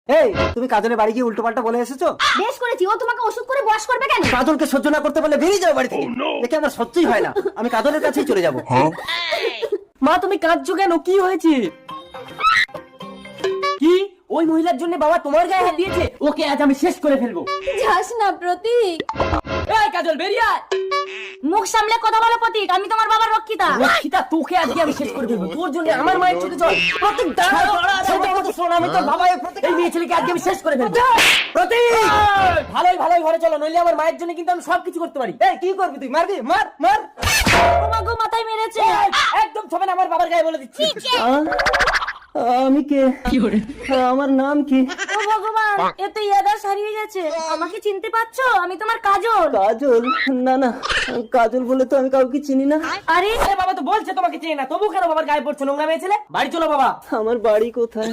এই তুমি কাজলের বাড়ি গিয়ে উল্টো পাল্টা বলে এসেছো? বেশ করেছি, ও তোমাকে ওষুধ করে বয়স করবে কেন? কাজলকে সহ্য না করতে পারলে বেরিয়ে যাও বাড়ি থেকে। দেখে আমার সহ্যই হয় না, আমি কাজলের কাছেই চলে যাবো। মা তুমি কাঁদছো কেন, কি হয়েছে? কি ওই মহিলার জন্য বাবা তোমার গায়ে হাত দিয়েছে? ওকে আজ আমি শেষ করে ফেলবো। যাস না প্রতীক। এই কাজল বেরিয়ে আয়। মুখ সামলে কথা বলো প্রতীক, আমি তোমার বাবার রক্ষিতা। রক্ষিতা, তোকে আজকে আমি শেষ করে ফেলবো। তোর জন্য আমার মায়ের চোখে জল। প্রতীক দাঁড়া, শোন, আমি তোর বাবা। এই মেয়ে ছেলেকে আজকে আমি শেষ করে ফেলবো। প্রতীক ভালোই ভালোই ঘরে চলো, নইলে আমার মায়ের জন্য কিন্তু আমি সবকিছু করতে পারি। এই কি করবি তুই? মারবি? মার মার। তোমার গো মাথায় মেরেছে। একদম ছবে না, আমার বাবার গায়ে বলে দিচ্ছি। আমি কে? আমার নাম কি? ও ভগবান, এ তো ইয়াদাস হারিয়ে গেছে। আমাকে চিনতে পারছো? আমি তোমার কাজল। কাজল? না না, কাজল বলে তো আমি কাউকে চিনি না। আরে আরে বাবা তো বলছে তোমাকে চেনে না, তবু কেন বাবার গায়ে পড়ছো নোংরা মেয়ে ছেলে? বাড়ি চলো বাবা। আমার বাড়ি কোথায়?